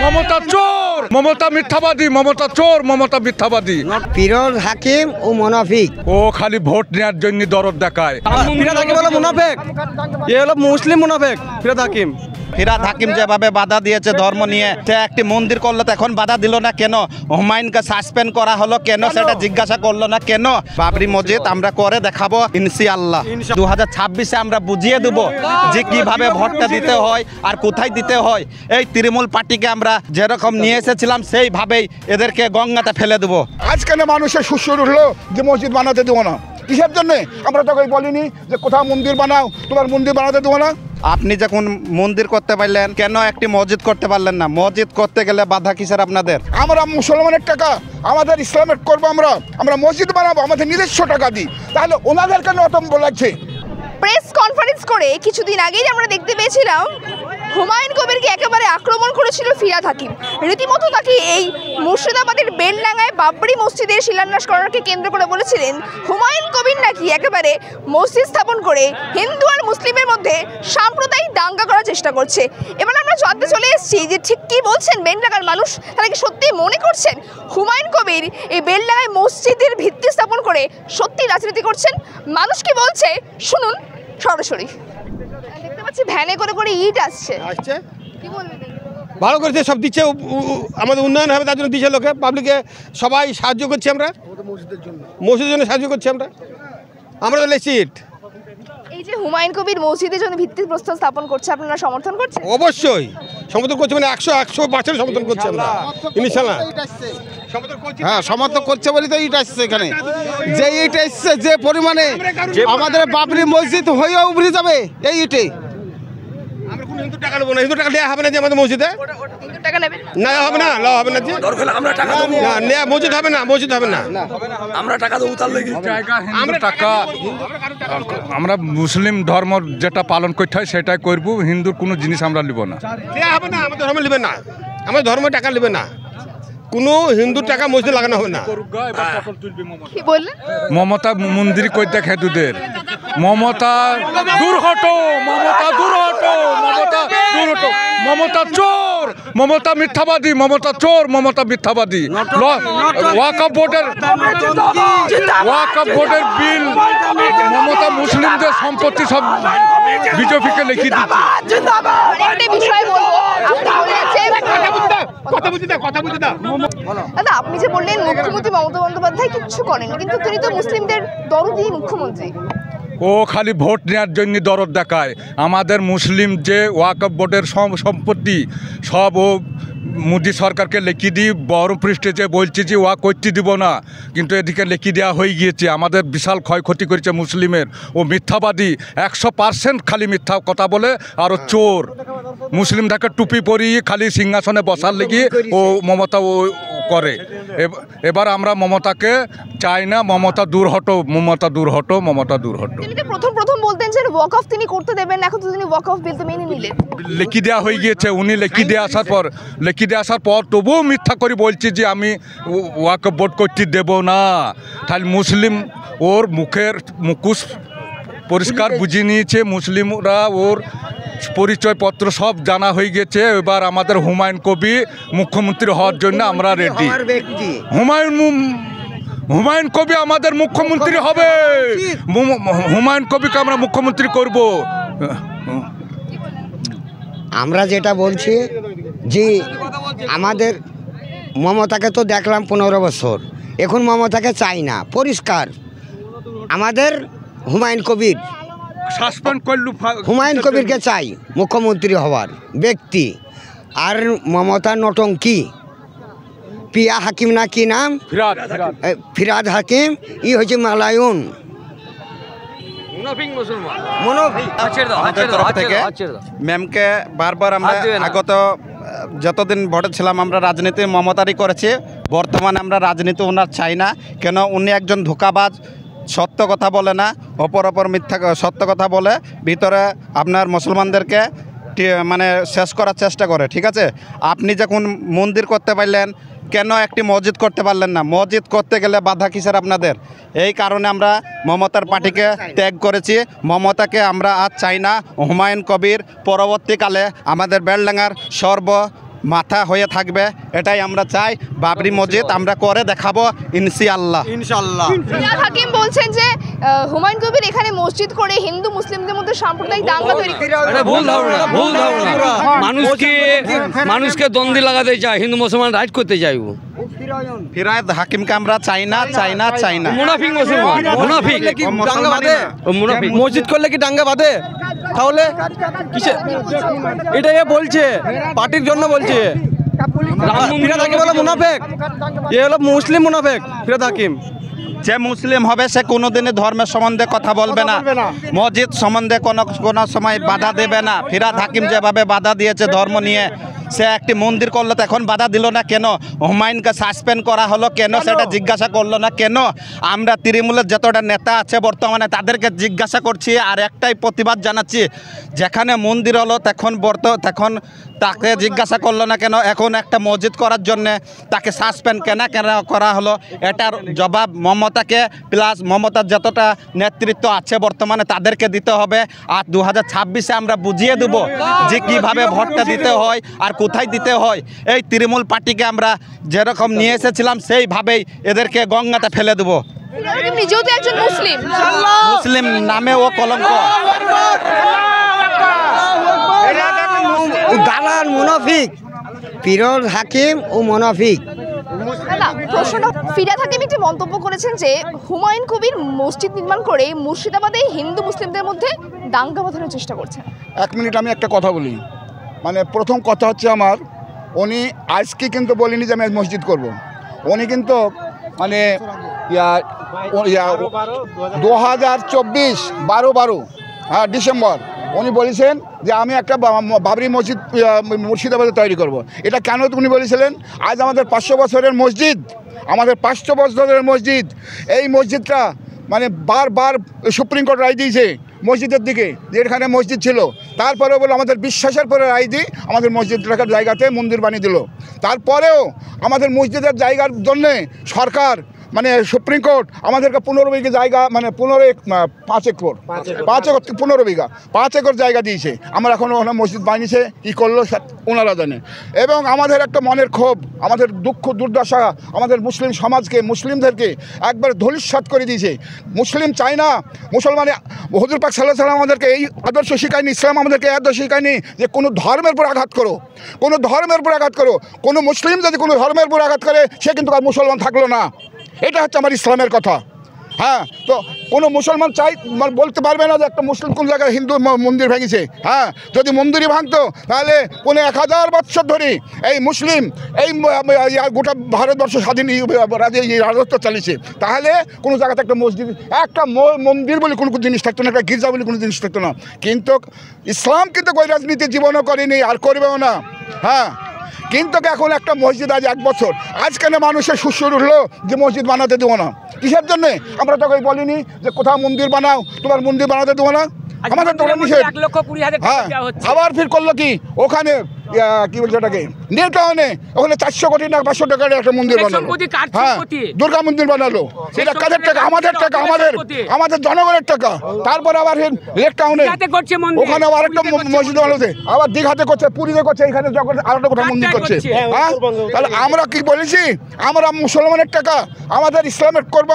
মমতা চোর, মমতা মিথ্যাবাদী, মমতা চোর, মমতা মিথ্যাবাদী। ফিরোজ হাকিম ও মুনাফিক। ও খালি ভোট নেওয়ার জন্য দরদ দেখায়। ফিরোজ হাকিম হলো মুনাফিক, এ হলো মুসলিম মুনাফিক ফিরোজ হাকিম। ফিরহাদ হাকিম যেভাবে বাধা দিয়েছে ধর্ম নিয়ে, সে একটি মন্দির করলো তো এখন বাধা দিল না কেন? হুমায়ুনকে সাসপেন্ড করা হলো কেন সেটা জিজ্ঞাসা করলো না কেন? বাবরি মসজিদ আমরা করে দেখাবো ইনশাআল্লাহ। 2026-এ আমরা বুঝিয়ে দেবো যে কিভাবে ভোটটা দিতে হয় আর কোথায় দিতে হয়। এই তৃণমূল পার্টিকে আমরা যেরকম নিয়ে এসেছিলাম সেইভাবেই এদেরকে গঙ্গাতে ফেলে দেবো। আজকাল মানুষের সুস্বর উঠলো যে মসজিদ বানাতে দেবো না। কিসের জন্যে? আমরা তোকে বলিনি যে কোথাও মন্দির বানাও, তোমার মন্দির বানাতে দেবো না। আপনি যখন মন্দির করতে পারলেন কেন একটি মসজিদ করতে পারলেন না? মসজিদ করতে গেলে বাধা কিসের আপনাদের? আমরা মুসলমানের টাকা আমাদের ইসলামের করবো, আমরা মসজিদ বানাবো আমাদের নিজস্ব টাকা দিই, তাহলে ওনাদের কেন অতম বলাচ্ছে? প্রেস কনফারেন্স করে কিছুদিন আগেই আমরা দেখতে পেয়েছিলাম হুমায়ুন কবিরকে একেবারে আক্রমণ করেছিল ফিরহাদ হাকিম। রীতিমতো তাকে এই মুর্শিদাবাদের বেলডাঙ্গায় বাবরি মসজিদের শিলান্যাস করাকে কেন্দ্র করে বলেছিলেন হুমায়ুন কবির নাকি একেবারে মসজিদ স্থাপন করে হিন্দু আর মুসলিমের মধ্যে সাম্প্রদায়িক দাঙ্গা করার চেষ্টা করছে। এবার আমরা জানতে চলে এসেছি যে ঠিক কী বলছেন বেলডাঙ্গার মানুষ। তারা কি সত্যি মনে করছেন হুমায়ুন কবির এই বেলডাঙ্গায় মসজিদের ভিত্তি স্থাপন করে সত্যি রাজনীতি করছেন? মানুষ কি বলছে শুনুন সরাসরি। দেখতে পাচ্ছি ভ্যানে করে করে ইট আসছে। কি বলবেন? ভালো করেছে, সব দিচ্ছে, আমাদের উন্নয়ন হবে তার জন্য দিচ্ছে লোকে, পাবলিকে সবাই সাহায্য করছি আমরা, মসজিদের জন্য সাহায্য করছি আমরা তো লেসিট। এই যে হুমায়ুন কবির মসজিদের জন্য ভিত্তিপ্রস্তর স্থাপন করছে, আপনারা সমর্থন করছেন? অবশ্যই সমর্থন করছি, মানে 100% সমর্থন করছি আমরা ইনশাআল্লাহ। হ্যাঁ, সমর্থন করছে বলে তো ইট আসছে এখানে। যে ইট আসছে যে পরিমাণে আমাদের বাবরি মসজিদ হয়েও উভরে যাবে এই ইটে। আমরা কোনো হিন্দু টাকা নেবো না, হিন্দু টাকা দেওয়া হবে না যে আমাদের মসজিদে। হিন্দু টাকা নেবেন না? হবে না, লাভ হবে না যে আমরা টাকা দেবো না, মসজিদ হবে না, মসজিদ হবে না। আমরা টাকা দেবো তার লেগে আমরা টাকা, আমরা মুসলিম ধর্ম যেটা পালন করতে হয় সেটাই করবো, হিন্দুর কোনো জিনিস আমরা নিব না। দেওয়া হবে না, আমাদের ধর্ম নেবে না, আমাদের ধর্ম টাকা নেবে না, কোনো হিন্দু টাকা মসজিদ লাগানো হবে না। কি বললেন? মমতা মন্দির কই দেখে দুদের, মমতা দূর হটো, মমতা দূর হটো, মমতা দূর হটো, মমতা চোর, মমতা মিথ্যাবাদী, মমতা চোর, মমতা মিথ্যাবাদী। ওয়াকফ বোর্ডের বিল মমতা মুসলিমদের সম্পত্তি সব বিজেপিকে লিখে দিচ্ছে। একটা বিষয় বলবো, দাদা আপনি যে বললেন মুখ্যমন্ত্রী মমতা বন্দ্যোপাধ্যায় কিচ্ছু করেন, কিন্তু তিনি তো মুসলিমদের দরদি মুখ্যমন্ত্রী। ও খালি ভোট নেওয়ার জন্য দরদ দেখায়। আমাদের মুসলিম যে ওয়াকফ বোর্ডের সম্পত্তি সব ও মোদি সরকারকে লিখে দিই, বড় পৃষ্ঠে যে বলছে যে ওয়া করতে দিব না, কিন্তু এদিকে লিখে দেওয়া হয়ে গিয়েছে। আমাদের বিশাল ক্ষয়ক্ষতি করেছে মুসলিমের। ও মিথ্যাবাদী, 100% খালি মিথ্যা কথা বলে, আরও চোর। মুসলিমটাকে টুপি পরিয়ে খালি সিংহাসনে বসার লেগে ও মমতা ও করে। এবার আমরা মমতাকে চাই না, মমতা দূর হটো, মমতা দূর হটো, মমতা দূর হটো। তিনি তো প্রথম বলতেন যে ওয়াকফ তিনি করতে দেবেন, এখন তো তিনি ওয়াকফ বিল তো মেনে নিলেন। লিখে দেওয়া হয়ে গিয়েছে, উনি লিখে দিয়ে আসার পর তবুও মিথ্যা করে বলছি যে আমি ওয়াকফ বোর্ড করতে দেব না। তাহলে মুসলিম ওর মুখোশ পরিষ্কার বুঝিয়ে নিয়েছে, মুসলিমরা ওর পরিচয়পত্র সব জানা হয়ে গেছে। এবার আমাদের হুমায়ুন কবির মুখ্যমন্ত্রী হওয়ার জন্য আমরা রেডি। হুমায়ুন কবি আমাদের মুখ্যমন্ত্রী হবে, হুমায়ুন কবিকে আমরা মুখ্যমন্ত্রী করব। আমরা যেটা বলছি যে আমাদের মমতাকে তো দেখলাম 15 বছর, এখন মমতাকে চাই না, পরিষ্কার। আমাদের হুমায়ুন কবির সাসপেন্ড করল, হুমায়ুন কবিরকে চাই মুখ্যমন্ত্রী হওয়ার ব্যক্তি। আর মমতা নটঙ্কি, পিয়া হাকিম না কি নাম, ফিরহাদ হাকিম, ই হচ্ছে মালায়ুন। আমাদের তরফ থেকে ম্যামকে বারবার আমরা আগত যতদিন ভোটে ছিলাম আমরা রাজনীতি মমতারই করেছি। বর্তমানে আমরা রাজনীতি ওনার চাই না, কেন উনি একজন ধোঁকাবাজ, সত্য কথা বলে না, অপর মিথ্যা সত্য কথা বলে ভিতরে আপনার মুসলমানদেরকে মানে শেষ করার চেষ্টা করে। ঠিক আছে, আপনি যখন মন্দির করতে পারলেন কেন একটি মসজিদ করতে পারলেন না? মসজিদ করতে গেলে বাধা কিসের আপনাদের? এই কারণে আমরা মমতার পার্টিকে ত্যাগ করেছি। মমতাকে আমরা আর চাই না। হুমায়ুন কবির পরবর্তীকালে আমাদের বেলডাঙ্গার মাথা হয়ে থাকবে, এটাই আমরা চাই। বাবরি মসজিদ আমরা করে দেখাবো ইনশাআল্লাহ। ফিরহাদ হাকিম বলছেন যে হুমায়ুন কবির এখানে মসজিদ করে হিন্দু মুসলিমদের মধ্যে সাম্প্রদায়িক দাঙ্গা তৈরি ভুল ধারণা, ভুল ধারণা। মানুষকে দ্বন্দ্বে লাগাতে চায়, হিন্দু মুসলমান রাইট করতে চাইবো। ফিরহাদ হাকিমকে আমরা চাই না, চাই না, চাই না। মুনাফিক মুসলমান, মুনাফিক। মুনাফিক মসজিদ করলে কি দাঙ্গা বাঁধে? তাহলে কিসে এটা এ বলছে, পার্টির জন্য বলছে। ফিরহাদ হাকিম হলো মুনাফেক, এ হলো মুসলিম মুনাফেক ফিরহাদ হাকিম। যে মুসলিম হবে সে কোনোদিনই ধর্মের সম্বন্ধে কথা বলবে না, মসজিদ সম্বন্ধে কোনো সময় বাধা দেবে না। ফিরহাদ হাকিম যেভাবে বাধা দিয়েছে ধর্ম নিয়ে, সে একটি মন্দির করলো, তো এখন বাধা দিল না কেন? হুমায়ুনকে সাসপেন্ড করা হলো কেন সেটা জিজ্ঞাসা করলো না কেন? আমরা তৃণমূলের যতটা নেতা আছে বর্তমানে তাদেরকে জিজ্ঞাসা করছি, আর একটাই প্রতিবাদ জানাচ্ছি, যেখানে মন্দির হলো তখন তাকে জিজ্ঞাসা করলো না কেন? এখন একটা মসজিদ করার জন্যে তাকে সাসপেন্ড কেন করা হলো? এটার জবাব মমতাকে প্লাস মমতার যতটা নেতৃত্ব আছে বর্তমানে তাদেরকে দিতে হবে। আর 2026-এ আমরা বুঝিয়ে দেবো যে কিভাবে ভোটটা দিতে হয় আর কোথায় দিতে হয়। এই তৃণমূল পার্টিকে আমরা যেরকম নিয়ে এসেছিলাম সেইভাবেই এদেরকে গঙ্গাতে ফেলে দেবো। নিজেও তো একজন মুসলিম, মুসলিম নামে ও কলঙ্ক। দালাল মুনাফিক, ফিরহাদ হাকিম ও মুনাফিক। না, প্রশ্নটা ফিরহাদ হাকিম একটি মন্তব্য করেছেন যে হুমায়ুন কবির মসজিদ নির্মাণ করে মুর্শিদাবাদে হিন্দু মুসলিমদের মধ্যে দাঙ্গা বাঁধানোর চেষ্টা করছেন। 1 মিনিট আমি একটা কথা বলি। মানে প্রথম কথা হচ্ছে আমার, উনি আজকে কিন্তু বলিনি যে আমি মসজিদ করব। উনি কিন্তু মানে 2024 হ্যাঁ ডিসেম্বর উনি বলেছেন যে আমি একটা বাবরি মসজিদ মুর্শিদাবাদে তৈরি করব। এটা কেন উনি বলেছিলেন? আজ আমাদের 500 বছরের মসজিদ, আমাদের 500 বছরের মসজিদ, এই মসজিদটা মানে বারবার সুপ্রিম কোর্ট রায় দিয়েছে মসজিদের দিকে, যে এখানে মসজিদ ছিল। তারপরেও বলে আমাদের বিশ্বাসের পরে রায় দিয়ে আমাদের মসজিদ রাখার জায়গাতে মন্দির বানিয়ে দিল। তারপরেও আমাদের মসজিদের জায়গার জন্যে সরকার মানে সুপ্রিম কোর্ট আমাদেরকে 15 বিঘা জায়গা, মানে 5 একর 15 বিঘা 5 একর জায়গা দিয়েছে। আমরা এখন ওখানে মসজিদ বানিয়েছে, কী করলো ওনারা জানে। এবং আমাদের একটা মনের ক্ষোভ, আমাদের দুঃখ দুর্দশা, আমাদের মুসলিম সমাজকে, মুসলিমদেরকে একবার ধূলিসাৎ করে দিয়েছে। মুসলিম চাই না, মুসলমান হুজুর পাক সাল্লাল্লাহু আলাইহি ওয়াসাল্লাম আমাদেরকে এই আদর্শ শেখায়নি, ইসলাম আমাদেরকে এই আদর্শ শেখায়নি যে কোনো ধর্মের উপর আঘাত করো, কোনো ধর্মের উপর আঘাত করো। কোনো মুসলিম যদি কোনো ধর্মের উপর আঘাত করে সে কিন্তু আর মুসলমান থাকলো না। এটা হচ্ছে আমার ইসলামের কথা। হ্যাঁ, তো কোনো মুসলমান বলতে পারবে না যে একটা মুসলিম কোন জায়গায় হিন্দু মন্দির ভেঙেছে। হ্যাঁ, যদি মন্দিরই ভাঙতো তাহলে কোনো 1000 বছর ধরে এই মুসলিম এই গোটা ভারতবর্ষ স্বাধীন রাজত্ব চালিয়েছে, তাহলে কোনো জায়গাতে একটা মসজিদ, একটা মন্দির বলে কোনো জিনিস থাকতো না, একটা গির্জা বলে কোনো জিনিস থাকতো না। কিন্তু ইসলাম কিন্তু ওই রাজনীতি জীবনও করেনি, আর করবেও না। হ্যাঁ, কিন্তু এখন একটা মসজিদ আজ 1 বছর, আজ কেন মানুষের সুসুর উঠলো যে মসজিদ বানাতে দেবো না? কিসের জন্যে? আমরা তোকে বলিনি যে কোথাও মন্দির বানাও, তোমার মন্দির বানাতে দেবো না, আমাদের তো নিষেধ। হ্যাঁ, আবার ফির করলো কি ওখানে কি বলছে ওটাকে নিউ টাউনে, ওখানে 400 কোটি না 500 টাকার একটা মন্দির বানালো। হ্যাঁ, দুর্গা মন্দির বানালো। এটা কাদের টাকা? আমাদের টাকা, আমাদের জনগণের টাকা। তারপর আবার লেক টাউনে ওখানে আবার একটা মসজিদ বানাচ্ছে, আবার দীঘাতে করছে, পুরীতে করছে, এখানে যখন আরেকটা কোথাও মন্দির করছে। হ্যাঁ, তাহলে আমরা কি বলেছি? আমরা মুসলমানের টাকা, আমাদের ইসলামের করবো,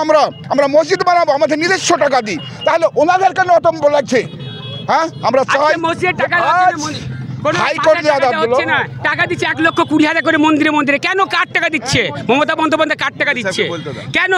আমরা মসজিদ বানাবো আমাদের নিজস্ব টাকা দিই, তাহলে ওনাদের কেন অত লাগছে? হ্যাঁ, আমরা চাই টাকা দিচ্ছে 1,20,000 করে মন্দিরে মন্দিরে। কেন কার টাকা দিচ্ছে? মমতা বন্দ্যোপাধ্যায় কার টাকা দিচ্ছে কেন?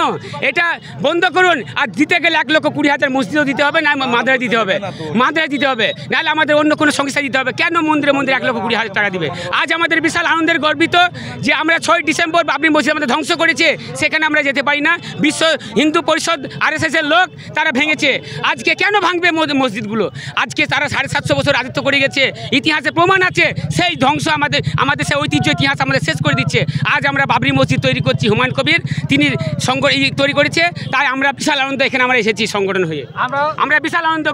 এটা বন্ধ করুন। আর দিতে গেলে 1,20,000 মসজিদও দিতে হবে, না মাদ্রাসায় দিতে হবে, মাদ্রাসায় দিতে হবে, নাহলে আমাদের অন্য কোনো সংস্থা দিতে হবে। কেন মন্দিরে মন্দিরে 1,20,000 টাকা দিবে? আজ আমাদের বিশাল আনন্দের গর্বিত যে আমরা 6 ডিসেম্বর বাবরি মসজিদ আমাদের ধ্বংস করেছে, সেখানে আমরা যেতে পারি না। বিশ্ব হিন্দু পরিষদ RSS-এর লোক তারা ভেঙেছে। আজকে কেন ভাঙবে মসজিদগুলো? আজকে তারা 750 বছর রাজত্ব করে গেছে, ইতিহাসে প্রমাণ আছে। সেই ধ্বংস আমাদের সেই ঐতিহ্য ইতিহাস আমাদের শেষ করে দিচ্ছে। আজ আমরা বাবরি মসজিদ তৈরি করছি, হুমায়ুন কবির তিনি তৈরি করেছে, তাই আমরা বিশাল আনন্দ এখানে আমরা এসেছি সংগঠন হয়ে, আমরা বিশাল আনন্দ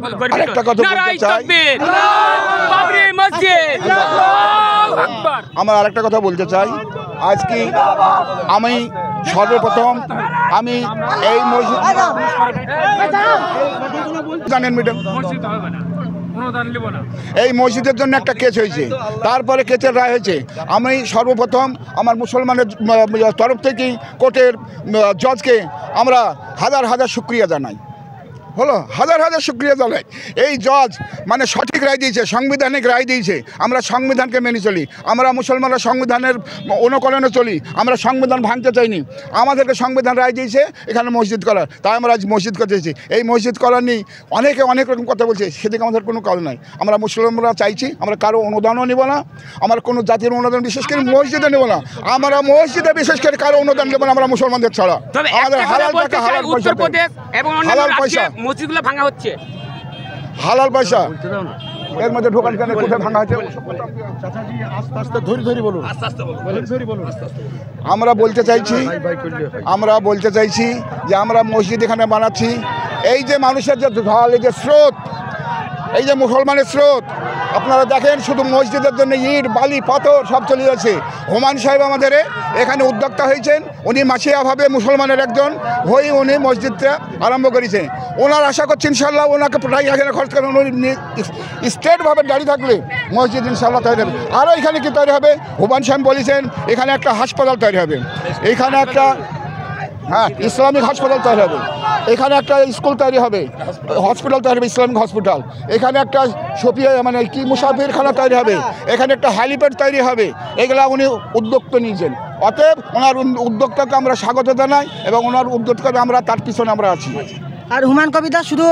আমার আরেকটা কথা বলতে চাই। আজকে আমি সর্বপ্রথম আমি এই মসজিদ জানেন ম্যাডাম এই মসজিদের জন্য একটা কেস হয়েছে, তারপরে কেসের রায় হয়েছে। আমি সর্বপ্রথম আমার মুসলমানের তরফ থেকেই কোর্টের জজকে আমরা হাজার হাজার শুকরিয়া জানাই, হলো হাজার হাজার শুকরিয়া জানাই। এই জজ মানে সঠিক রায় দিয়েছে, সাংবিধানিক রায় দিয়েছে। আমরা সংবিধানকে মেনে চলি, আমরা মুসলমানরা সংবিধানের অনুকরণে চলি, আমরা সংবিধান ভাঙতে চাইনি। আমাদেরকে সংবিধান রায় দিয়েছে এখানে মসজিদ করার, তাই আমরা আজ মসজিদ করতেছি। এই মসজিদ করার নিয়ে অনেকে অনেক রকম কথা বলছে, সেদিকে আমাদের কোনো কাজ নাই। আমরা মুসলমানরা চাইছি, আমরা কারো অনুদানও নেব না, আমরা কোনো জাতির অনুদান বিশেষ করে মসজিদে নেব না, আমরা মসজিদে বিশেষ করে কারো অনুদান নেব না, আমরা মুসলমানদের ছাড়া। আমাদের হালাল টাকা হালাল পয়সা, হালাল পয়সা মসজিদগুলো ভাঙা হচ্ছে, হালাল পয়সা এর মধ্যে ঢোকান কেন, কোথায় ভাঙা হচ্ছে? আমরা বলতে চাইছি যে আমরা মসজিদ এখানে বানাচ্ছি। এই যে মানুষের যে ঢল, এই যে স্রোত, এই যে মুসলমানের স্রোত, আপনারা দেখেন শুধু মসজিদের জন্য ইট বালি পাথর সব চলে যাচ্ছে। হুমায়ুন সাহেব আমাদের এখানে উদ্যোক্তা হয়েছেন, উনি মাসিয়াভাবে মুসলমানের একজন হয়ে উনি মসজিদটা আরম্ভ করেছেন। ওনার আশা করছি ইনশাল্লাহ ওনাকে প্রায় এখানে খরচ করেন, উনি স্টেটভাবে দাঁড়িয়ে থাকলে মসজিদ ইনশাল্লাহ তৈরি হবে। আরও এখানে কি তৈরি হবে, হুমায়ুন সাহেব বলেছেন এখানে একটা হাসপাতাল তৈরি হবে, এখানে একটা ইসলামিক হাসপাতাল তৈরি হবে, এখানে একটা স্কুল তৈরি হবে, হসপিটাল তৈরি হবে, ইসলামিক হসপিটাল, এখানে একটা সফিয়া মানে কি মুসাফিরখানা তৈরি হবে, এখানে একটা হ্যালিপ্যাড তৈরি হবে। এগুলা উনি উদ্যোক্তা নিয়েছেন, অতএব ওনার উদ্যোক্তাকে আমরা স্বাগত জানাই এবং ওনার উদ্যোক্তাকে আমরা তার পিছনে আমরা আছি। আর হুমায়ুন কবিতা শুধু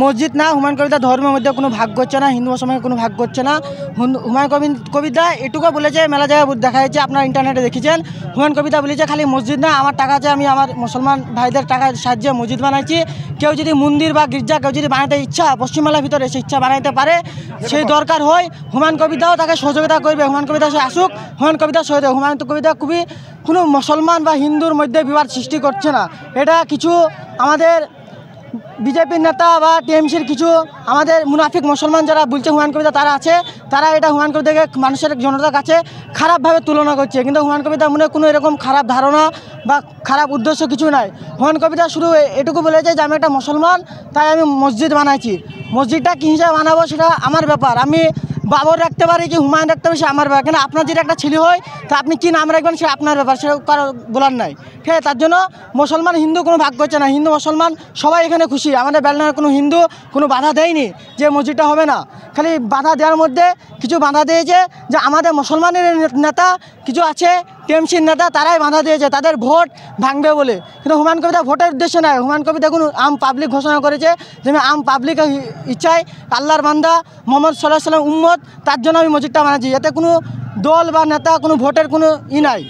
মসজিদ না, হুমায়ুন কবিতা ধর্মের মধ্যে কোনো ভাগ করছে না, হিন্দু মুসলমানের কোনো ভাগ করছে না। হুমায়ুন কবিতা এটুকু বলেছে, মেলা জায়গায় দেখা যাচ্ছে, আপনার ইন্টারনেটে দেখেছেন, হুমায়ুন কবিতা বলেছে খালি মসজিদ না, আমার টাকা আছে, আমি আমার মুসলমান ভাইদের টাকার সাহায্যে মসজিদ বানাইছি। কেউ যদি মন্দির বা গির্জা কেউ যদি বানাতে ইচ্ছা, পশ্চিমবাংলার ভিতরে সে ইচ্ছা বানাইতে পারে, সেই দরকার হয় হুমায়ুন কবিতাও তাকে সহযোগিতা করবে। হুমায়ুন কবিতা সে আসুক, হুমায়ুন কবিতা সহযোগিতা। হুমায়ুন কবিতা খুবই কোনো মুসলমান বা হিন্দুর মধ্যে বিবাদ সৃষ্টি করছে না। এটা কিছু আমাদের বিজেপির নেতা বা টিএমসির কিছু আমাদের মুনাফিক মুসলমান যারা বলছে হুমায়ুন কবিতা তারা আছে, তারা এটা হুমায়ুন কবিতাকে মানুষের জনতার কাছে খারাপভাবে তুলনা করছে। কিন্তু হুমায়ুন কবিতার মনে কোনো এরকম খারাপ ধারণা বা খারাপ উদ্দেশ্য কিছু নাই। হুমায়ুন কবিতা শুধু এটুকু বলেছে যে আমি একটা মুসলমান, তাই আমি মসজিদ বানাইছি। মসজিদটা কী হিসাবে বানাবো সেটা আমার ব্যাপার, আমি বাবর রাখতে পারি কি হুমায়ুন রাখতে পারি সে আমার ব্যাপার। কেন আপনার যেটা একটা ছেলে হয় তা আপনি কী নাম রাখবেন সে আপনার ব্যাপার, সেটা কারো বলার নাই, ঠিক আছে? তার জন্য মুসলমান হিন্দু কোনো ভাগ করছে না, হিন্দু মুসলমান সবাই এখানে খুশি। আমাদের বেলনার কোনো হিন্দু কোনো বাধা দেয়নি যে মসজিদটা হবে না, খালি বাধা দেওয়ার মধ্যে কিছু বাধা দিয়েছে যে আমাদের মুসলমানের নেতা কিছু আছে, টিএমসির নেতা, তারাই বাধা দিয়েছে তাদের ভোট ভাঙবে বলে। কিন্তু হুমায়ুন কবিতা ভোটের উদ্দেশ্যে নয়, হুমায়ুন কবিতা কোনো আম পাবলিক ঘোষণা করেছে যে আমি আম পাবলিকের ইচ্ছায় আল্লাহর বান্দা মোহাম্মদ সাল্লাল্লাহু আলাইহি ওয়াসাল্লাম উম্মত, তার জন্য আমি মসজিদটা বানাচ্ছি। এতে কোনো দল বা নেতা কোনো ভোটের কোনো নাই।